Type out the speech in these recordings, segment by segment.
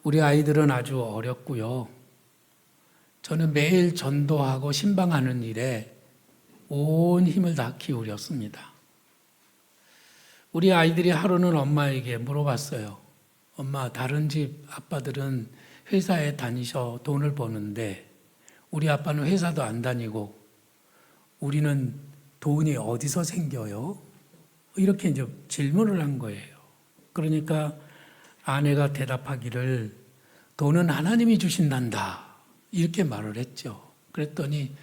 우리 아이들은 아주 어렸고요. 저는 매일 전도하고 신방하는 일에 온 힘을 다 기울였습니다. 우리 아이들이 하루는 엄마에게 물어봤어요. 엄마, 다른 집 아빠들은 회사에 다니셔 돈을 버는데 우리 아빠는 회사도 안 다니고 우리는 돈이 어디서 생겨요? 이렇게 이제 질문을 한 거예요. 그러니까 아내가 대답하기를 돈은 하나님이 주신단다. 이렇게 말을 했죠. 그랬더니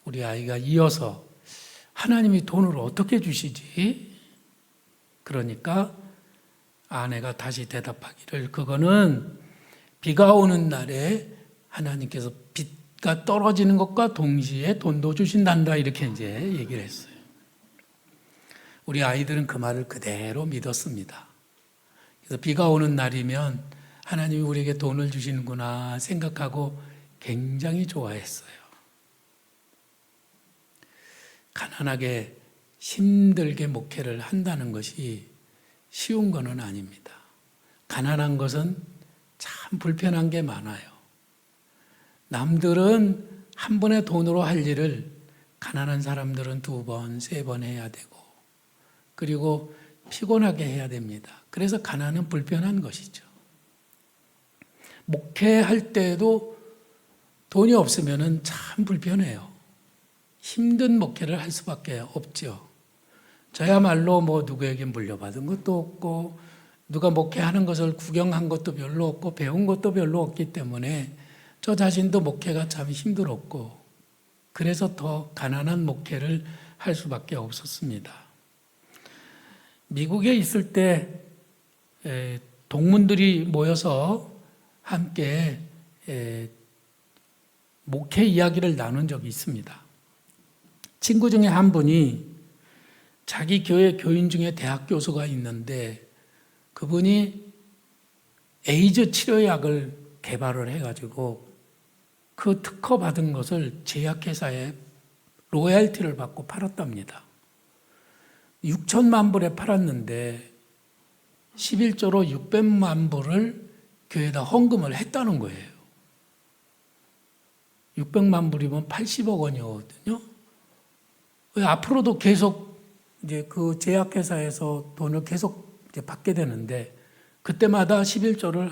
우리 아이가 이어서 하나님이 돈을 어떻게 주시지? 그러니까 아내가 다시 대답하기를 그거는 비가 오는 날에 하나님께서 비가 떨어지는 것과 동시에 돈도 주신단다. 이렇게 이제 얘기를 했어요. 우리 아이들은 그 말을 그대로 믿었습니다. 그래서 비가 오는 날이면 하나님이 우리에게 돈을 주시는구나 생각하고 굉장히 좋아했어요. 가난하게 힘들게 목회를 한다는 것이 쉬운 것은 아닙니다. 가난한 것은 참 불편한 게 많아요. 남들은 한 번의 돈으로 할 일을 가난한 사람들은 2번, 3번 해야 되고 그리고 피곤하게 해야 됩니다. 그래서 가난은 불편한 것이죠. 목회할 때도 돈이 없으면 참 불편해요. 힘든 목회를 할 수밖에 없죠. 저야말로 누구에게 물려받은 것도 없고 누가 목회하는 것을 구경한 것도 별로 없고 배운 것도 별로 없기 때문에 저 자신도 목회가 참 힘들었고 그래서 더 가난한 목회를 할 수밖에 없었습니다. 미국에 있을 때 동문들이 모여서 함께 목회 이야기를 나눈 적이 있습니다. 친구 중에 한 분이 자기 교회 교인 중에 대학 교수가 있는데 그분이 에이즈 치료약을 개발을 해가지고 그 특허 받은 것을 제약회사에 로열티를 받고 팔았답니다. 6천만 불에 팔았는데 11조로 600만 불을 교회에다 헌금을 했다는 거예요. 600만 불이면 80억 원이거든요. 앞으로도 계속 이제 그 제약회사에서 돈을 계속 이제 받게 되는데 그때마다 11조를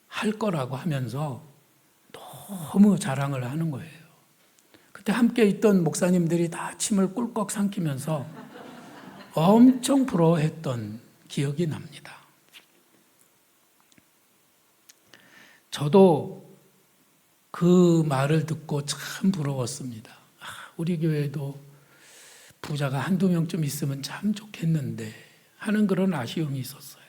할 거라고 하면서 너무 자랑을 하는 거예요. 그때 함께 있던 목사님들이 다 침을 꿀꺽 삼키면서 엄청 부러워했던 기억이 납니다. 저도 그 말을 듣고 참 부러웠습니다. 우리 교회도 부자가 한두 명쯤 있으면 참 좋겠는데 하는 그런 아쉬움이 있었어요.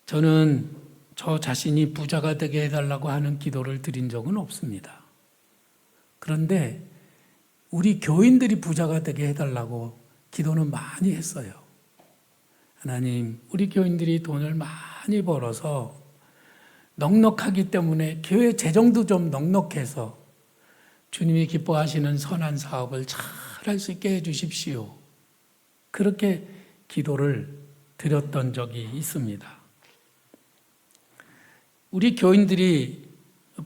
저는 저 자신이 부자가 되게 해달라고 하는 기도를 드린 적은 없습니다. 그런데 우리 교인들이 부자가 되게 해달라고 기도는 많이 했어요. 하나님, 우리 교인들이 돈을 많이 벌어서 넉넉하기 때문에 교회 재정도 좀 넉넉해서 주님이 기뻐하시는 선한 사업을 잘 할 수 있게 해주십시오. 그렇게 기도를 드렸던 적이 있습니다. 우리 교인들이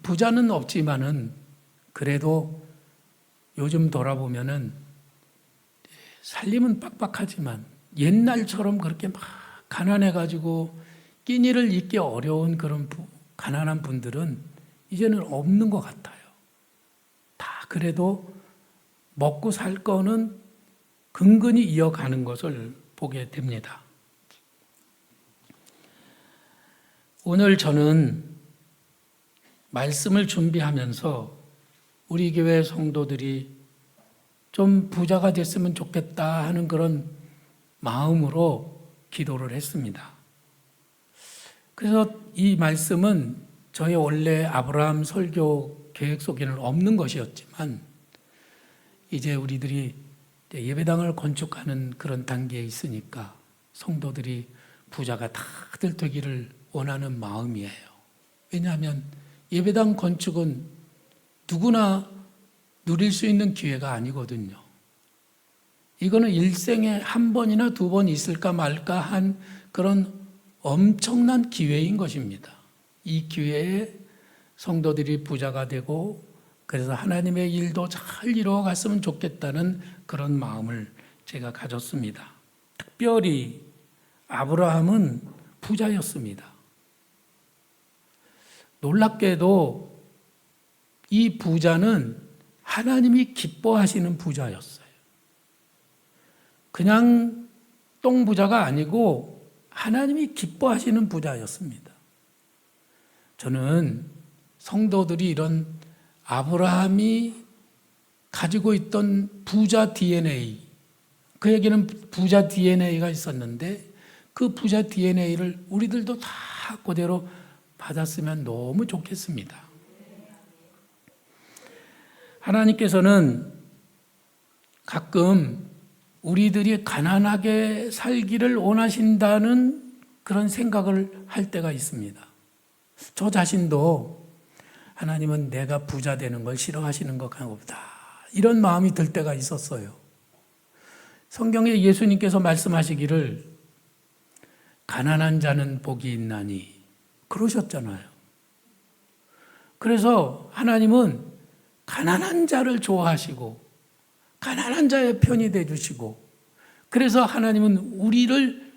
부자는 없지만은 그래도 요즘 돌아보면은 살림은 빡빡하지만 옛날처럼 그렇게 막 가난해가지고 끼니를 잇기 어려운 그런 가난한 분들은 이제는 없는 것 같아요. 다 그래도 먹고 살 거는 근근히 이어가는 것을 보게 됩니다. 오늘 저는 말씀을 준비하면서 우리 교회 성도들이 좀 부자가 됐으면 좋겠다 하는 그런 마음으로 기도를 했습니다. 그래서 이 말씀은 저희 원래 아브라함 설교 계획 속에는 없는 것이었지만 이제 우리들이 예배당을 건축하는 그런 단계에 있으니까 성도들이 부자가 다들 되기를 원하는 마음이에요. 왜냐하면 예배당 건축은 누구나 누릴 수 있는 기회가 아니거든요. 이거는 일생에 한 번이나 2번 있을까 말까 한 그런 엄청난 기회인 것입니다. 이 기회에 성도들이 부자가 되고 그래서 하나님의 일도 잘 이루어갔으면 좋겠다는 그런 마음을 제가 가졌습니다. 특별히 아브라함은 부자였습니다. 놀랍게도 이 부자는 하나님이 기뻐하시는 부자였어요. 그냥 똥부자가 아니고 하나님이 기뻐하시는 부자였습니다. 저는 성도들이 이런 아브라함이 가지고 있던 부자 DNA, 그에게는 부자 DNA가 있었는데 그 부자 DNA를 우리들도 다 그대로 받았으면 너무 좋겠습니다. 하나님께서는 가끔 우리들이 가난하게 살기를 원하신다는 그런 생각을 할 때가 있습니다. 저 자신도 하나님은 내가 부자 되는 걸 싫어하시는 것 같다, 이런 마음이 들 때가 있었어요. 성경에 예수님께서 말씀하시기를 가난한 자는 복이 있나니 그러셨잖아요. 그래서 하나님은 가난한 자를 좋아하시고 가난한 자의 편이 되주시고, 그래서 하나님은 우리를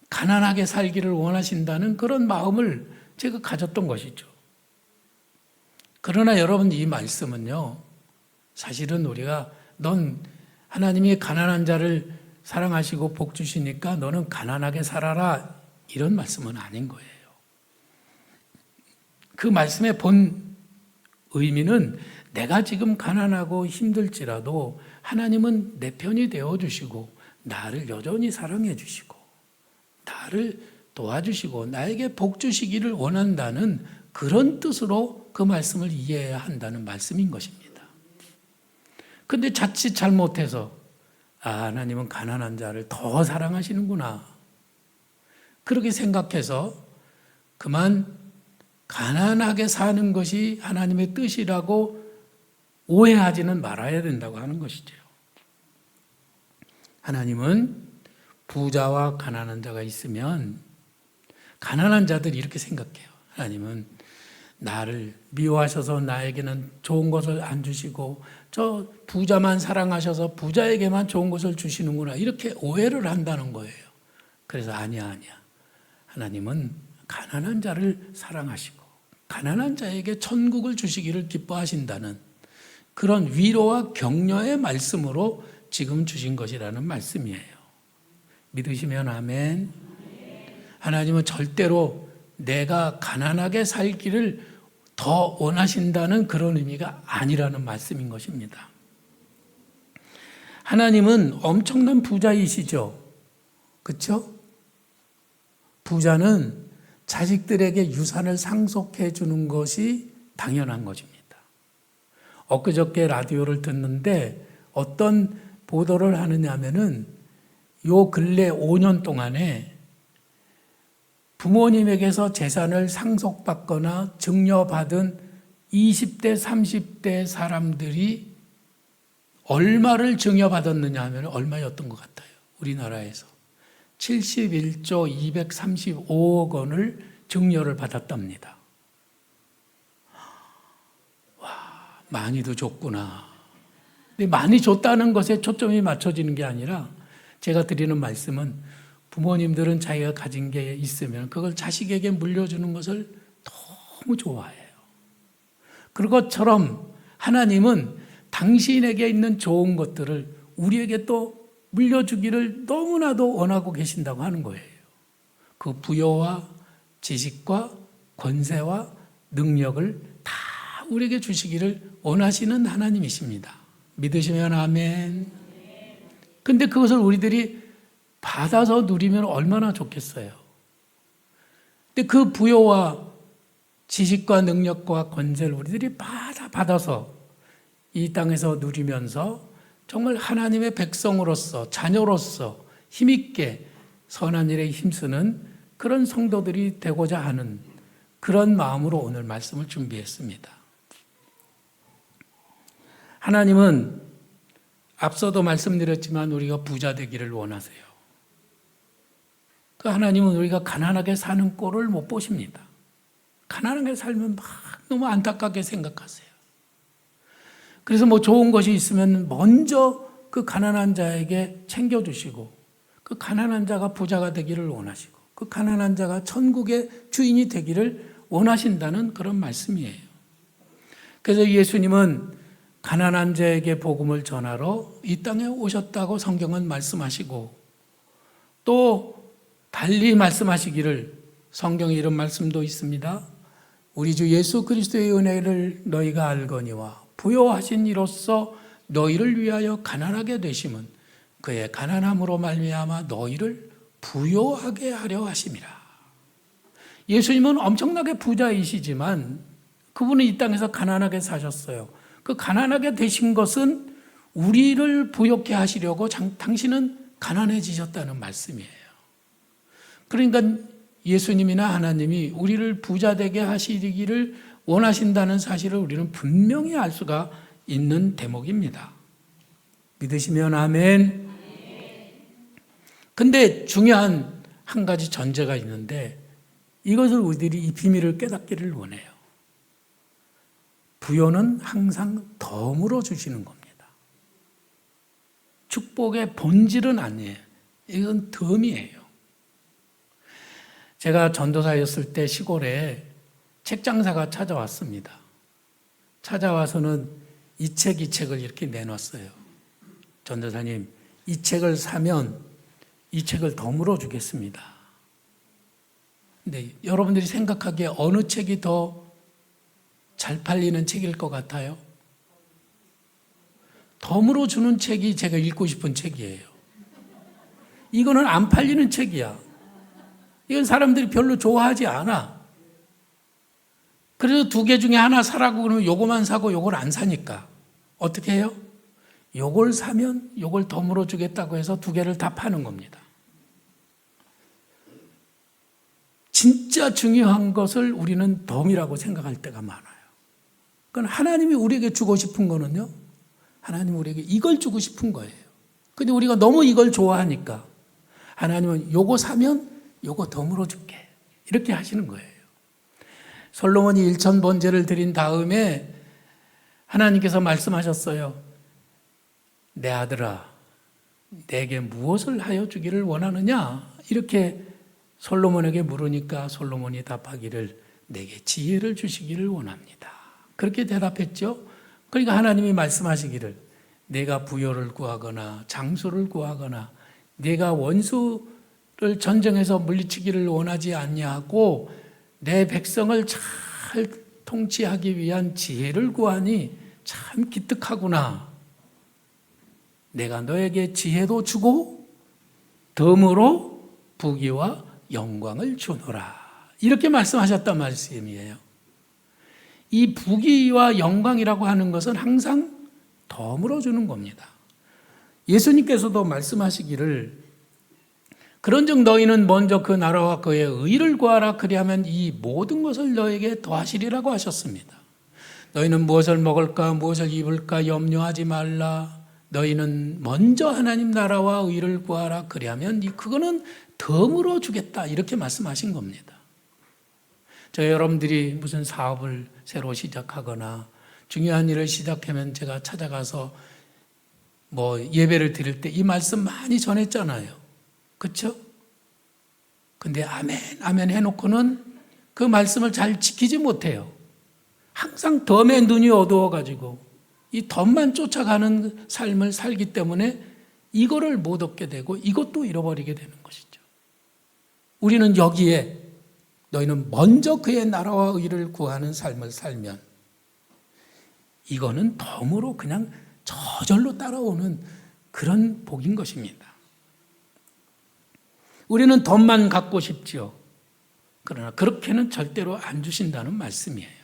가난하게 살기를 원하신다는 그런 마음을 제가 가졌던 것이죠. 그러나 여러분, 이 말씀은요, 사실은 우리가 넌 하나님이 가난한 자를 사랑하시고 복 주시니까 너는 가난하게 살아라, 이런 말씀은 아닌 거예요. 그 말씀의 본 의미는 내가 지금 가난하고 힘들지라도 하나님은 내 편이 되어주시고 나를 여전히 사랑해 주시고 나를 도와주시고 나에게 복 주시기를 원한다는 그런 뜻으로 그 말씀을 이해해야 한다는 말씀인 것입니다. 근데 자칫 잘못해서 하나님은 가난한 자를 더 사랑하시는구나, 그렇게 생각해서 그만 가난하게 사는 것이 하나님의 뜻이라고 오해하지는 말아야 된다고 하는 것이죠. 하나님은 부자와 가난한 자가 있으면 가난한 자들이 이렇게 생각해요. 하나님은 나를 미워하셔서 나에게는 좋은 것을 안 주시고 저 부자만 사랑하셔서 부자에게만 좋은 것을 주시는구나, 이렇게 오해를 한다는 거예요. 그래서 아니야. 하나님은 가난한 자를 사랑하시고 가난한 자에게 천국을 주시기를 기뻐하신다는 그런 위로와 격려의 말씀으로 지금 주신 것이라는 말씀이에요. 믿으시면 아멘. 하나님은 절대로 내가 가난하게 살기를 더 원하신다는 그런 의미가 아니라는 말씀인 것입니다. 하나님은 엄청난 부자이시죠. 그렇죠? 부자는 자식들에게 유산을 상속해 주는 것이 당연한 것입니다. 엊그저께 라디오를 듣는데 어떤 보도를 하느냐면은 요 근래 5년 동안에 부모님에게서 재산을 상속받거나 증여받은 20대, 30대 사람들이 얼마를 증여받았느냐 하면 얼마였던 것 같아요. 우리나라에서 71조 235억 원을 증여를 받았답니다. 와, 많이도 줬구나. 근데 많이 줬다는 것에 초점이 맞춰지는 게 아니라 제가 드리는 말씀은 부모님들은 자기가 가진 게 있으면 그걸 자식에게 물려주는 것을 너무 좋아해요. 그것처럼 하나님은 당신에게 있는 좋은 것들을 우리에게 또 물려주기를 너무나도 원하고 계신다고 하는 거예요. 그 부여와 지식과 권세와 능력을 다 우리에게 주시기를 원하시는 하나님이십니다. 믿으시면 아멘. 근데 그것을 우리들이 받아서 누리면 얼마나 좋겠어요. 근데 그 부여와 지식과 능력과 권세를 우리들이 받아서 이 땅에서 누리면서 정말 하나님의 백성으로서 자녀로서 힘있게 선한 일에 힘쓰는 그런 성도들이 되고자 하는 그런 마음으로 오늘 말씀을 준비했습니다. 하나님은 앞서도 말씀드렸지만 우리가 부자 되기를 원하세요. 그 하나님은 우리가 가난하게 사는 꼴을 못 보십니다. 가난하게 살면 막 너무 안타깝게 생각하세요. 그래서 뭐 좋은 것이 있으면 먼저 그 가난한 자에게 챙겨주시고, 그 가난한 자가 부자가 되기를 원하시고, 그 가난한 자가 천국의 주인이 되기를 원하신다는 그런 말씀이에요. 그래서 예수님은 가난한 자에게 복음을 전하러 이 땅에 오셨다고 성경은 말씀하시고, 또 달리 말씀하시기를, 성경에 이런 말씀도 있습니다. 우리 주 예수 그리스도의 은혜를 너희가 알거니와 부요하신 이로써 너희를 위하여 가난하게 되심은 그의 가난함으로 말미암아 너희를 부요하게 하려 하심이라. 예수님은 엄청나게 부자이시지만 그분은 이 땅에서 가난하게 사셨어요. 그 가난하게 되신 것은 우리를 부욕해 하시려고 당신은 가난해지셨다는 말씀이에요. 그러니까 예수님이나 하나님이 우리를 부자 되게 하시기를 원하신다는 사실을 우리는 분명히 알 수가 있는 대목입니다. 믿으시면 아멘. 근데 중요한 한 가지 전제가 있는데, 이것을 우리들이 이 비밀을 깨닫기를 원해요. 부요는 항상 덤으로 주시는 겁니다. 축복의 본질은 아니에요. 이건 덤이에요. 제가 전도사였을 때 시골에 책장사가 찾아왔습니다. 찾아와서는 이 책을 이렇게 내놨어요. 전도사님, 이 책을 사면 이 책을 덤으로 주겠습니다. 근데 여러분들이 생각하기에 어느 책이 더 잘 팔리는 책일 것 같아요? 덤으로 주는 책이 제가 읽고 싶은 책이에요. 이거는 안 팔리는 책이야. 이건 사람들이 별로 좋아하지 않아. 그래서 두 개 중에 하나 사라고 그러면 요거만 사고 요걸 안 사니까 어떻게 해요? 요걸 사면 요걸 덤으로 주겠다고 해서 두 개를 다 파는 겁니다. 진짜 중요한 것을 우리는 덤이라고 생각할 때가 많아요. 그러니까 하나님이 우리에게 주고 싶은 거는요, 하나님이 우리에게 이걸 주고 싶은 거예요. 근데 우리가 너무 이걸 좋아하니까 하나님은 요거 사면 요거 덤으로 줄게, 이렇게 하시는 거예요. 솔로몬이 1000번제를 드린 다음에 하나님께서 말씀하셨어요. 내 아들아, 내게 무엇을 하여 주기를 원하느냐? 이렇게 솔로몬에게 물으니까 솔로몬이 답하기를 내게 지혜를 주시기를 원합니다. 그렇게 대답했죠. 그러니까 하나님이 말씀하시기를 내가 부요를 구하거나 장수를 구하거나 내가 원수를 전쟁에서 물리치기를 원하지 않냐고 내 백성을 잘 통치하기 위한 지혜를 구하니 참 기특하구나. 내가 너에게 지혜도 주고 덤으로 부귀와 영광을 주노라. 이렇게 말씀하셨단 말씀이에요. 이 부귀와 영광이라고 하는 것은 항상 덤으로 주는 겁니다. 예수님께서도 말씀하시기를 그런즉 너희는 먼저 그 나라와 그의 의를 구하라. 그리하면 이 모든 것을 너에게 더하시리라고 하셨습니다. 너희는 무엇을 먹을까 무엇을 입을까 염려하지 말라. 너희는 먼저 하나님 나라와 의를 구하라. 그리하면 그거는 덤으로 주겠다. 이렇게 말씀하신 겁니다. 저 여러분들이 무슨 사업을 새로 시작하거나 중요한 일을 시작하면 제가 찾아가서 뭐 예배를 드릴 때 이 말씀 많이 전했잖아요. 그렇죠? 근데 아멘, 아멘 해놓고는 그 말씀을 잘 지키지 못해요. 항상 덤에 눈이 어두워가지고 이 덤만 쫓아가는 삶을 살기 때문에 이거를 못 얻게 되고 이것도 잃어버리게 되는 것이죠. 우리는 여기에 너희는 먼저 그의 나라와 의를 구하는 삶을 살면 이거는 덤으로 그냥 저절로 따라오는 그런 복인 것입니다. 우리는 덤만 갖고 싶지요. 그러나 그렇게는 절대로 안 주신다는 말씀이에요.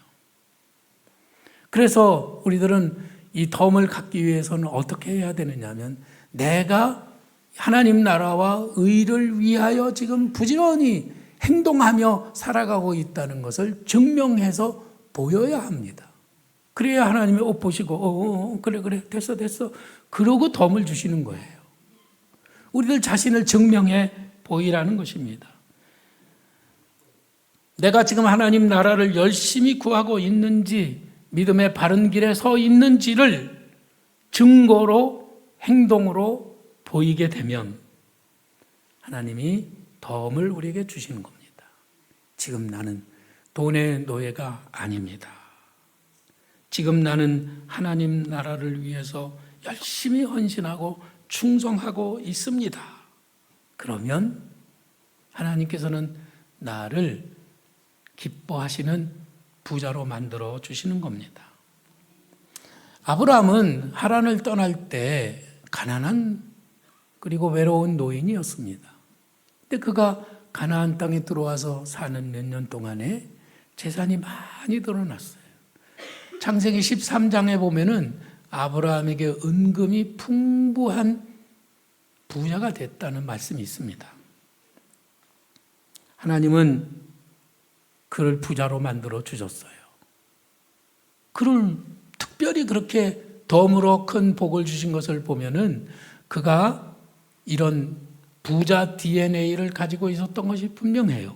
그래서 우리들은 이 덤을 갖기 위해서는 어떻게 해야 되느냐 하면 내가 하나님 나라와 의를 위하여 지금 부지런히 행동하며 살아가고 있다는 것을 증명해서 보여야 합니다. 그래야 하나님이 옷 보시고 그래 됐어 그러고 덤을 주시는 거예요. 우리들 자신을 증명해 보이라는 것입니다. 내가 지금 하나님 나라를 열심히 구하고 있는지, 믿음의 바른 길에 서 있는지를 증거로, 행동으로 보이게 되면 하나님이 덤을 우리에게 주시는 겁니다. 지금 나는 돈의 노예가 아닙니다. 지금 나는 하나님 나라를 위해서 열심히 헌신하고 충성하고 있습니다. 그러면 하나님께서는 나를 기뻐하시는 부자로 만들어 주시는 겁니다. 아브라함은 하란을 떠날 때 가난한 그리고 외로운 노인이었습니다. 근데 그가 가나안 땅에 들어와서 사는 몇 년 동안에 재산이 많이 늘어났어요. 창세기 13장에 보면은 아브라함에게 은금이 풍부한 부자가 됐다는 말씀이 있습니다. 하나님은 그를 부자로 만들어 주셨어요. 그를 특별히 그렇게 덤으로 큰 복을 주신 것을 보면은 그가 이런 부자 DNA를 가지고 있었던 것이 분명해요.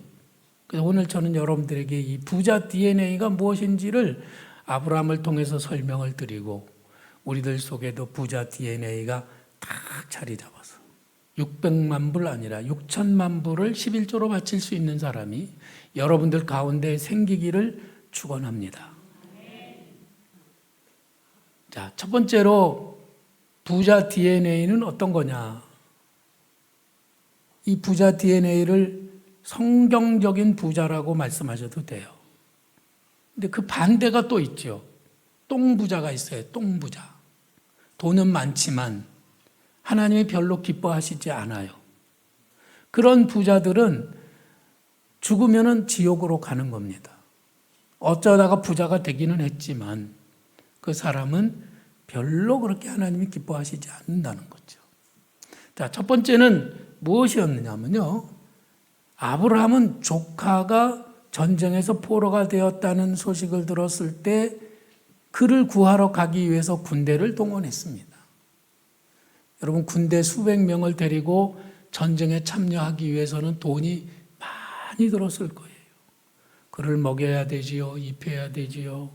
그래서 오늘 저는 여러분들에게 이 부자 DNA가 무엇인지를 아브라함을 통해서 설명을 드리고, 우리들 속에도 부자 DNA가 딱 자리 잡아서 600만 불 아니라 6천만 불을 11조로 바칠 수 있는 사람이 여러분들 가운데 생기기를 축원합니다. 자, 첫 번째로 부자 DNA는 어떤 거냐? 이 부자 DNA를 성경적인 부자라고 말씀하셔도 돼요. 근데 그 반대가 또 있죠. 똥부자가 있어요. 똥부자. 돈은 많지만 하나님이 별로 기뻐하시지 않아요. 그런 부자들은 죽으면은 지옥으로 가는 겁니다. 어쩌다가 부자가 되기는 했지만 그 사람은 별로 그렇게 하나님이 기뻐하시지 않는다는 거죠. 자, 첫 번째는 무엇이었느냐면요. 아브라함은 조카가 전쟁에서 포로가 되었다는 소식을 들었을 때 그를 구하러 가기 위해서 군대를 동원했습니다. 여러분, 군대 수백 명을 데리고 전쟁에 참여하기 위해서는 돈이 많이 들었을 거예요. 그를 먹여야 되지요, 입혀야 되지요,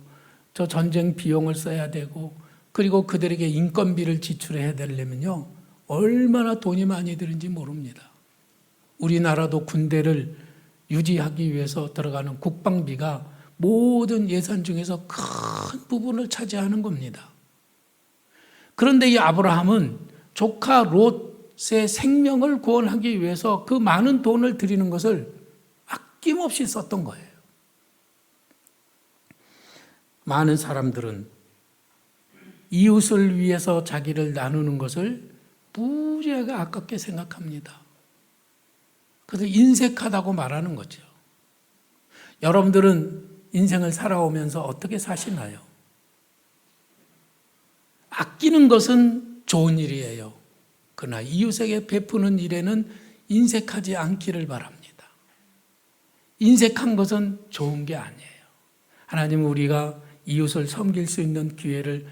저 전쟁 비용을 써야 되고, 그리고 그들에게 인건비를 지출해야 되려면요 얼마나 돈이 많이 드는지 모릅니다. 우리나라도 군대를 유지하기 위해서 들어가는 국방비가 모든 예산 중에서 큰 부분을 차지하는 겁니다. 그런데 이 아브라함은 조카 롯의 생명을 구원하기 위해서 그 많은 돈을 들이는 것을 아낌없이 썼던 거예요. 많은 사람들은 이웃을 위해서 자기를 나누는 것을 무지하게 아깝게 생각합니다. 그래서 인색하다고 말하는 거죠. 여러분들은 인생을 살아오면서 어떻게 사시나요? 아끼는 것은 좋은 일이에요. 그러나 이웃에게 베푸는 일에는 인색하지 않기를 바랍니다. 인색한 것은 좋은 게 아니에요. 하나님은 우리가 이웃을 섬길 수 있는 기회를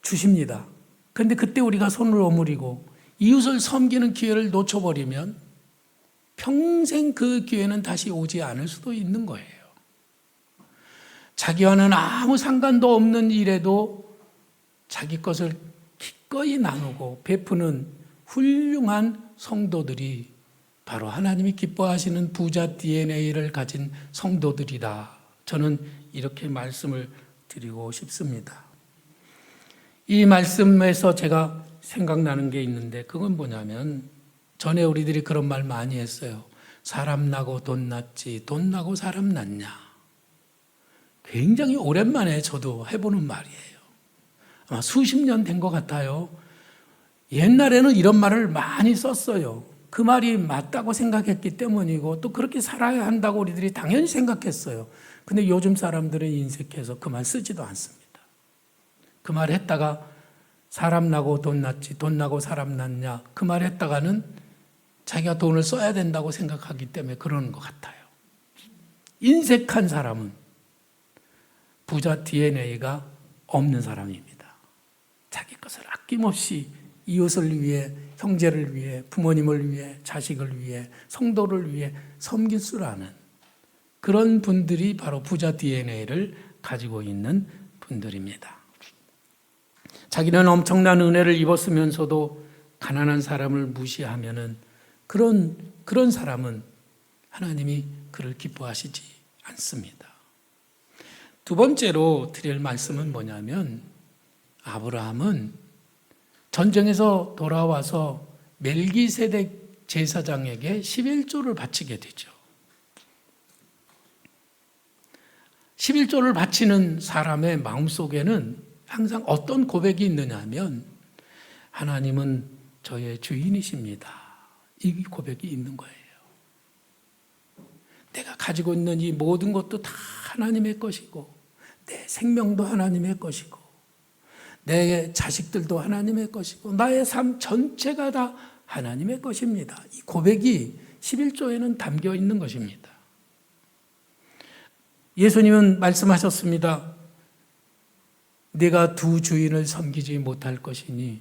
주십니다. 그런데 그때 우리가 손을 오므리고 이웃을 섬기는 기회를 놓쳐버리면 평생 그 기회는 다시 오지 않을 수도 있는 거예요. 자기와는 아무 상관도 없는 일에도 자기 것을 기꺼이 나누고 베푸는 훌륭한 성도들이 바로 하나님이 기뻐하시는 부자 DNA를 가진 성도들이다. 저는 이렇게 말씀을 드리고 싶습니다. 이 말씀에서 제가 생각나는 게 있는데, 그건 뭐냐면 전에 우리들이 그런 말 많이 했어요. 사람 나고 돈 났지 돈 나고 사람 났냐. 굉장히 오랜만에 저도 해보는 말이에요. 아마 수십 년 된 것 같아요. 옛날에는 이런 말을 많이 썼어요. 그 말이 맞다고 생각했기 때문이고 또 그렇게 살아야 한다고 우리들이 당연히 생각했어요. 근데 요즘 사람들은 인색해서 그 말 쓰지도 않습니다. 그 말 했다가 사람 나고 돈 났지 돈 나고 사람 났냐, 그 말 했다가는 자기가 돈을 써야 된다고 생각하기 때문에 그러는 것 같아요. 인색한 사람은 부자 DNA가 없는 사람입니다. 자기 것을 아낌없이 이웃을 위해, 형제를 위해, 부모님을 위해, 자식을 위해, 성도를 위해 섬길 줄 아는 그런 분들이 바로 부자 DNA를 가지고 있는 분들입니다. 자기는 엄청난 은혜를 입었으면서도 가난한 사람을 무시하면은 그런 사람은 하나님이 그를 기뻐하시지 않습니다. 두 번째로 드릴 말씀은 뭐냐면, 아브라함은 전쟁에서 돌아와서 멜기세덱 제사장에게 11조를 바치게 되죠. 11조를 바치는 사람의 마음속에는 항상 어떤 고백이 있느냐 하면, 하나님은 저의 주인이십니다. 이 고백이 있는 거예요. 내가 가지고 있는 이 모든 것도 다 하나님의 것이고, 내 생명도 하나님의 것이고, 내 자식들도 하나님의 것이고, 나의 삶 전체가 다 하나님의 것입니다. 이 고백이 11조에는 담겨 있는 것입니다. 예수님은 말씀하셨습니다. 내가 두 주인을 섬기지 못할 것이니,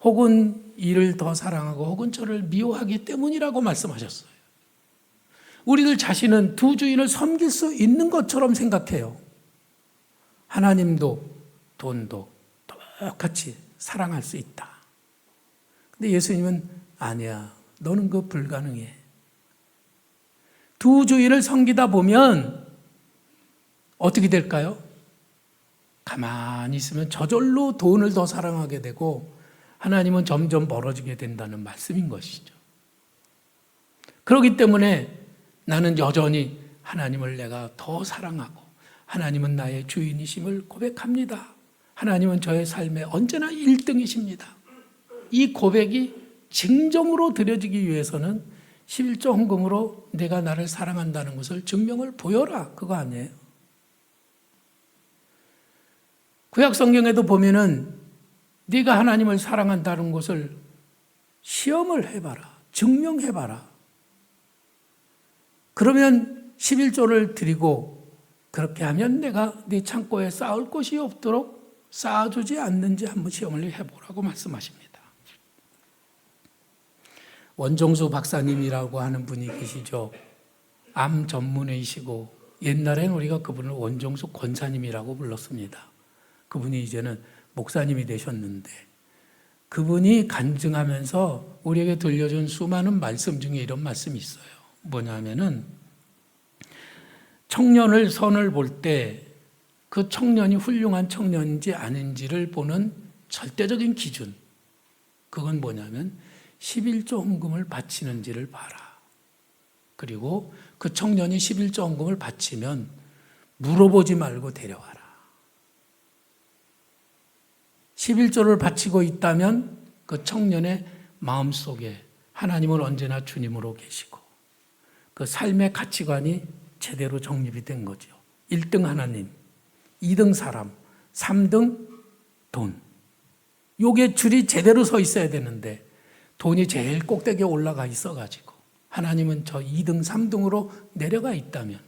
혹은 이를 더 사랑하고 혹은 저를 미워하기 때문이라고 말씀하셨어요. 우리들 자신은 두 주인을 섬길 수 있는 것처럼 생각해요. 하나님도 돈도 똑같이 사랑할 수 있다. 근데 예수님은 아니야. 너는 그거 불가능해. 두 주인을 섬기다 보면 어떻게 될까요? 가만히 있으면 저절로 돈을 더 사랑하게 되고 하나님은 점점 멀어지게 된다는 말씀인 것이죠. 그렇기 때문에 나는 여전히 하나님을 내가 더 사랑하고 하나님은 나의 주인이심을 고백합니다. 하나님은 저의 삶에 언제나 1등이십니다. 이 고백이 증정으로 드려지기 위해서는 11조 헌금으로 내가 나를 사랑한다는 것을 증명을 보여라. 그거 아니에요. 구약 성경에도 보면은 네가 하나님을 사랑한다는 것을 시험을 해봐라. 증명해봐라. 그러면 11조를 드리고 그렇게 하면 내가 네 창고에 쌓을 곳이 없도록 쌓아주지 않는지 한번 시험을 해보라고 말씀하십니다. 원종수 박사님이라고 하는 분이 계시죠. 암 전문의이시고 옛날엔 우리가 그분을 원종수 권사님이라고 불렀습니다. 그분이 이제는 목사님이 되셨는데 그분이 간증하면서 우리에게 들려준 수많은 말씀 중에 이런 말씀이 있어요. 뭐냐면은 청년을 선을 볼 때 그 청년이 훌륭한 청년인지 아닌지를 보는 절대적인 기준, 그건 뭐냐면 11조 헌금을 바치는지를 봐라. 그리고 그 청년이 11조 헌금을 바치면 물어보지 말고 데려와라. 11조를 바치고 있다면 그 청년의 마음속에 하나님은 언제나 주님으로 계시고 그 삶의 가치관이 제대로 정립이 된 거죠. 1등 하나님, 2등 사람, 3등 돈. 요게 줄이 제대로 서 있어야 되는데 돈이 제일 꼭대기에 올라가 있어가지고 하나님은 저 2등, 3등으로 내려가 있다면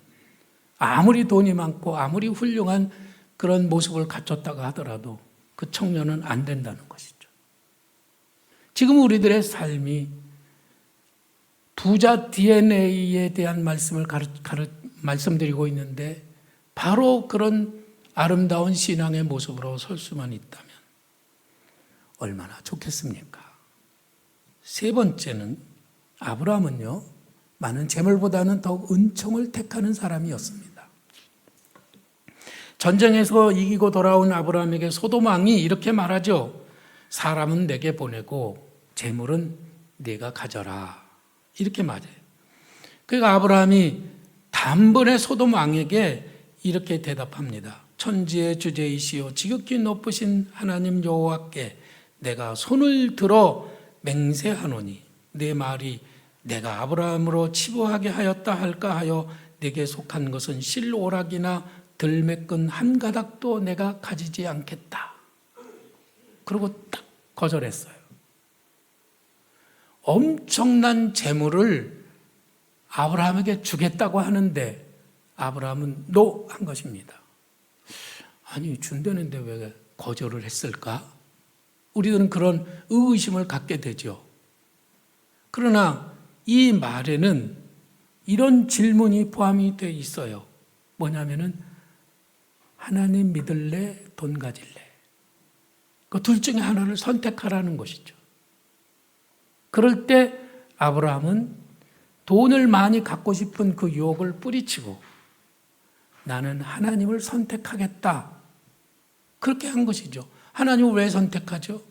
아무리 돈이 많고 아무리 훌륭한 그런 모습을 갖췄다고 하더라도 그 청년은 안 된다는 것이죠. 지금 우리들의 삶이 부자 DNA에 대한 말씀을 말씀드리고 있는데 바로 그런 아름다운 신앙의 모습으로 설 수만 있다면 얼마나 좋겠습니까? 세 번째는 아브라함은요, 많은 재물보다는 더욱 은총을 택하는 사람이었습니다. 전쟁에서 이기고 돌아온 아브라함에게 소돔 왕이 이렇게 말하죠. 사람은 내게 보내고 재물은 네가 가져라. 이렇게 말해요. 그러니까 아브라함이 단번에 소돔 왕에게 이렇게 대답합니다. 천지의 주제이시오 지극히 높으신 하나님 여호와께 내가 손을 들어 맹세하노니 내 말이 내가 아브라함으로 치부하게 하였다 할까 하여 내게 속한 것은 실오락이나 들매끈 한 가닥도 내가 가지지 않겠다. 그리고 딱 거절했어요. 엄청난 재물을 아브라함에게 주겠다고 하는데 아브라함은 노 한 것입니다. 아니 준다는데 왜 거절을 했을까? 우리들은 그런 의구심을 갖게 되죠. 그러나 이 말에는 이런 질문이 포함이 되어 있어요. 뭐냐면은 하나님 믿을래, 돈 가질래? 그 둘 중에 하나를 선택하라는 것이죠. 그럴 때 아브라함은 돈을 많이 갖고 싶은 그 유혹을 뿌리치고 나는 하나님을 선택하겠다. 그렇게 한 것이죠. 하나님을 왜 선택하죠?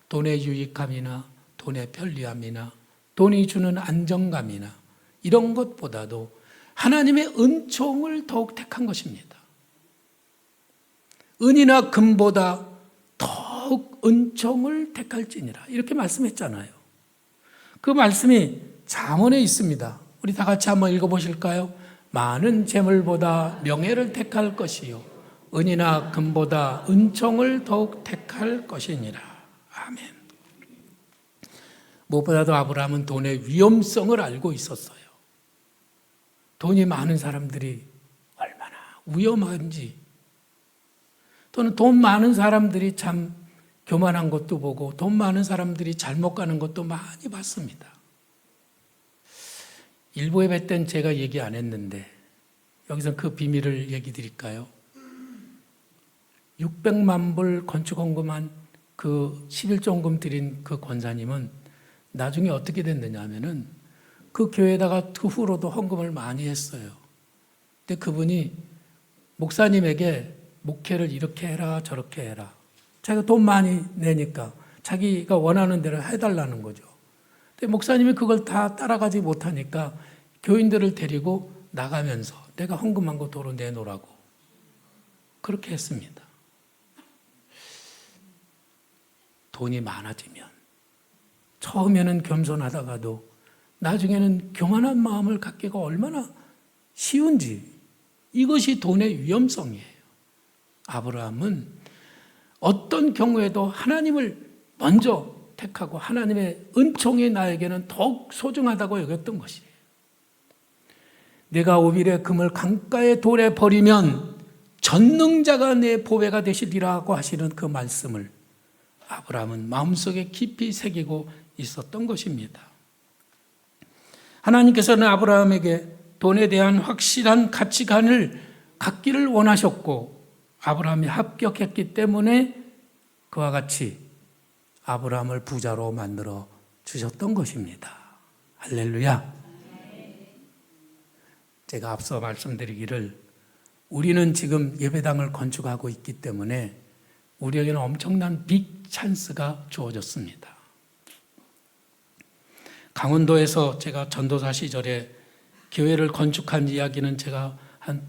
돈의 유익함이나 돈의 편리함이나 돈이 주는 안정감이나 이런 것보다도 하나님의 은총을 더욱 택한 것입니다. 은이나 금보다 더욱 은총을 택할지니라 이렇게 말씀했잖아요. 그 말씀이 잠언에 있습니다. 우리 다 같이 한번 읽어보실까요? 많은 재물보다 명예를 택할 것이요 은이나 금보다 은총을 더욱 택할 것이니라. 아멘. 무엇보다도 아브라함은 돈의 위험성을 알고 있었어요. 돈이 많은 사람들이 얼마나 위험한지, 또는 돈 많은 사람들이 참 교만한 것도 보고 돈 많은 사람들이 잘못 가는 것도 많이 봤습니다. 일부 예배 때는 제가 얘기 안 했는데 여기서 그 비밀을 얘기 드릴까요? 600만 불 건축 헌금한 그 11조헌금 드린 그 권사님은 나중에 어떻게 됐느냐 하면은 그 교회에다가 그 후로도 헌금을 많이 했어요. 근데 그분이 목사님에게 목회를 이렇게 해라 저렇게 해라. 자기가 돈 많이 내니까 자기가 원하는 대로 해달라는 거죠. 근데 목사님이 그걸 다 따라가지 못하니까 교인들을 데리고 나가면서 내가 헌금한 거 도로 내놓으라고 그렇게 했습니다. 돈이 많아지면 처음에는 겸손하다가도 나중에는 교만한 마음을 갖기가 얼마나 쉬운지, 이것이 돈의 위험성이에요. 아브라함은 어떤 경우에도 하나님을 먼저 택하고 하나님의 은총이 나에게는 더욱 소중하다고 여겼던 것이에요. 내가 오빌의 금을 강가의 돌에 버리면 전능자가 내 보배가 되시리라고 하시는 그 말씀을 아브라함은 마음속에 깊이 새기고 있었던 것입니다. 하나님께서는 아브라함에게 돈에 대한 확실한 가치관을 갖기를 원하셨고 아브라함이 합격했기 때문에 그와 같이 아브라함을 부자로 만들어 주셨던 것입니다. 할렐루야. 제가 앞서 말씀드리기를 우리는 지금 예배당을 건축하고 있기 때문에 우리에게는 엄청난 빅 찬스가 주어졌습니다. 강원도에서 제가 전도사 시절에 교회를 건축한 이야기는 제가 한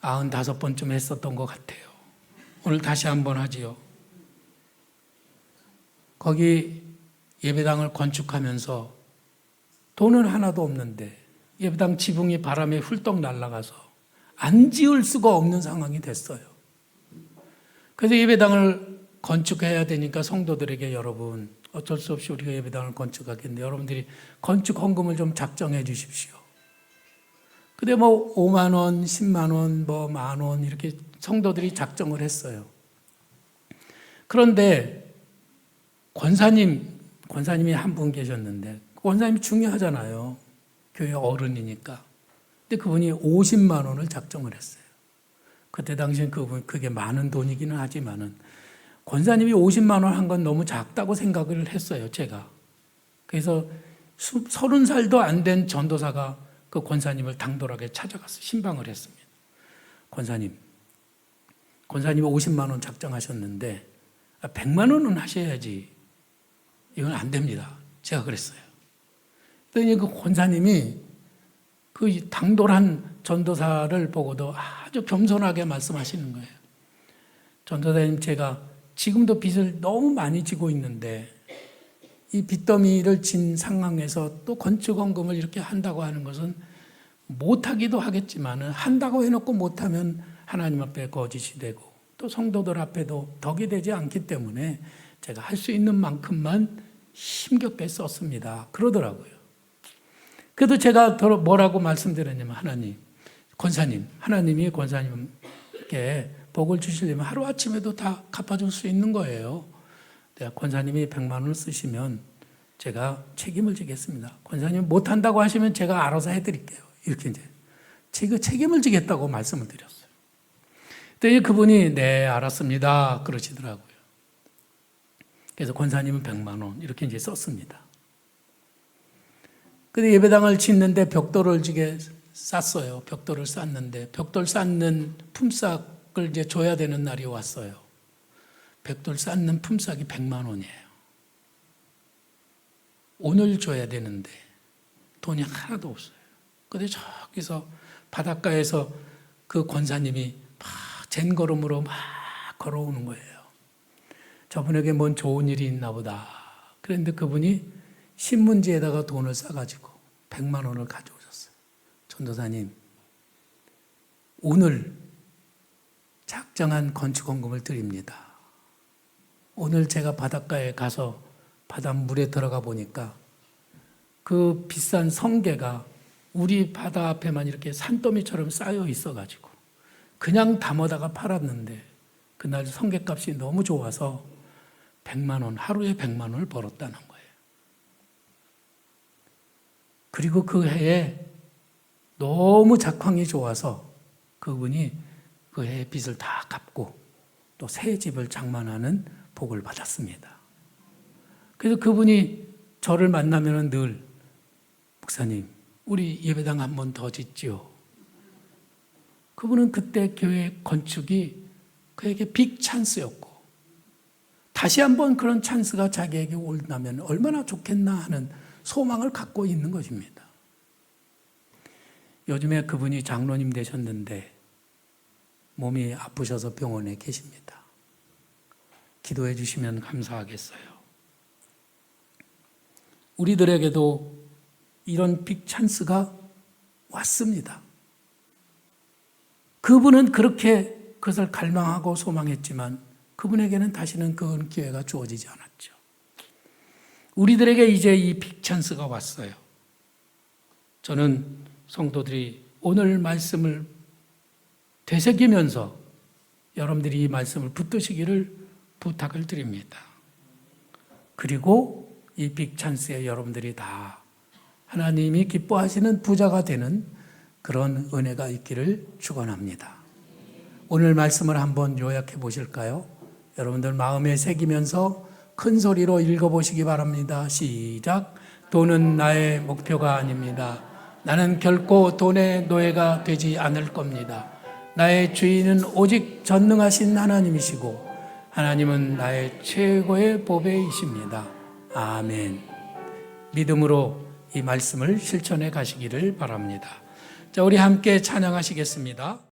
95번쯤 했었던 것 같아요. 오늘 다시 한번 하지요. 거기 예배당을 건축하면서 돈은 하나도 없는데 예배당 지붕이 바람에 훌떡 날아가서 안 지을 수가 없는 상황이 됐어요. 그래서 예배당을 건축해야 되니까 성도들에게 여러분 어쩔 수 없이 우리가 예배당을 건축하겠는데 여러분들이 건축 헌금을 좀 작정해 주십시오. 근데 뭐 5만 원, 10만 원, 뭐 만 원 이렇게 성도들이 작정을 했어요. 그런데 권사님이 한 분 계셨는데 권사님이 중요하잖아요. 교회 어른이니까. 근데 그분이 50만 원을 작정을 했어요. 그때 당시엔 그게 많은 돈이기는 하지만은 권사님이 50만 원 한 건 너무 작다고 생각을 했어요, 제가. 그래서 30살도 안 된 전도사가 그 권사님을 당돌하게 찾아가서 신방을 했습니다. 권사님이 50만 원 작정하셨는데 100만 원은 하셔야지. 이건 안 됩니다. 제가 그랬어요. 그랬더니 그 권사님이 그 당돌한 전도사를 보고도 아주 겸손하게 말씀하시는 거예요. 전도사님, 제가 지금도 빚을 너무 많이 지고 있는데 이 빚더미를 진 상황에서 또 건축헌금을 이렇게 한다고 하는 것은 못하기도 하겠지만 한다고 해놓고 못하면 하나님 앞에 거짓이 되고 또 성도들 앞에도 덕이 되지 않기 때문에 제가 할 수 있는 만큼만 힘겹게 썼습니다. 그러더라고요. 그래도 제가 뭐라고 말씀드렸냐면 하나님이 권사님께 복을 주시려면 하루아침에도 다 갚아줄 수 있는 거예요. 권사님이 100만 원을 쓰시면 제가 책임을 지겠습니다. 권사님이 못한다고 하시면 제가 알아서 해드릴게요. 이렇게 이제 제가 책임을 지겠다고 말씀을 드렸어요. 그때 그분이 네 알았습니다 그러시더라고요. 그래서 권사님은 100만 원 이렇게 이제 썼습니다. 근데 예배당을 짓는데 벽돌을 지게 쌌어요. 벽돌을 쌌는데 벽돌 쌓는 품삯을 이제 줘야 되는 날이 왔어요. 벽돌 쌓는 품삯이 100만 원이에요. 오늘 줘야 되는데 돈이 하나도 없어요. 근데 저기서 바닷가에서 그 권사님이 막 젠걸음으로 막 걸어오는 거예요. 저분에게 뭔 좋은 일이 있나 보다. 그런데 그분이 신문지에다가 돈을 싸가지고 100만 원을 가져오셨어요. 전도사님, 오늘 작정한 건축헌금을 드립니다. 오늘 제가 바닷가에 가서 바닷물에 들어가 보니까 그 비싼 성게가 우리 바다 앞에만 이렇게 산더미처럼 쌓여 있어가지고 그냥 담아다가 팔았는데 그날 성게값이 너무 좋아서 100만 원, 하루에 100만 원을 벌었다는 거예요. 그리고 그 해에 너무 작황이 좋아서 그분이 그 해의 빚을 다 갚고 또 새 집을 장만하는 복을 받았습니다. 그래서 그분이 저를 만나면 늘 목사님, 우리 예배당 한 번 더 짓지요. 그분은 그때 교회 건축이 그에게 빅 찬스였고 다시 한번 그런 찬스가 자기에게 온다면 얼마나 좋겠나 하는 소망을 갖고 있는 것입니다. 요즘에 그분이 장로님 되셨는데 몸이 아프셔서 병원에 계십니다. 기도해 주시면 감사하겠어요. 우리들에게도 이런 빅 찬스가 왔습니다. 그분은 그렇게 그것을 갈망하고 소망했지만 그분에게는 다시는 그런 기회가 주어지지 않았죠. 우리들에게 이제 이 빅 찬스가 왔어요. 저는 성도들이 오늘 말씀을 되새기면서 여러분들이 이 말씀을 붙드시기를 부탁을 드립니다. 그리고 이 빅 찬스에 여러분들이 다 하나님이 기뻐하시는 부자가 되는 그런 은혜가 있기를 축원합니다. 오늘 말씀을 한번 요약해 보실까요? 여러분들 마음에 새기면서 큰 소리로 읽어보시기 바랍니다. 시작. 돈은 나의 목표가 아닙니다. 나는 결코 돈의 노예가 되지 않을 겁니다. 나의 주인은 오직 전능하신 하나님이시고 하나님은 나의 최고의 보배이십니다. 아멘. 믿음으로 이 말씀을 실천해 가시기를 바랍니다. 자, 우리 함께 찬양하시겠습니다.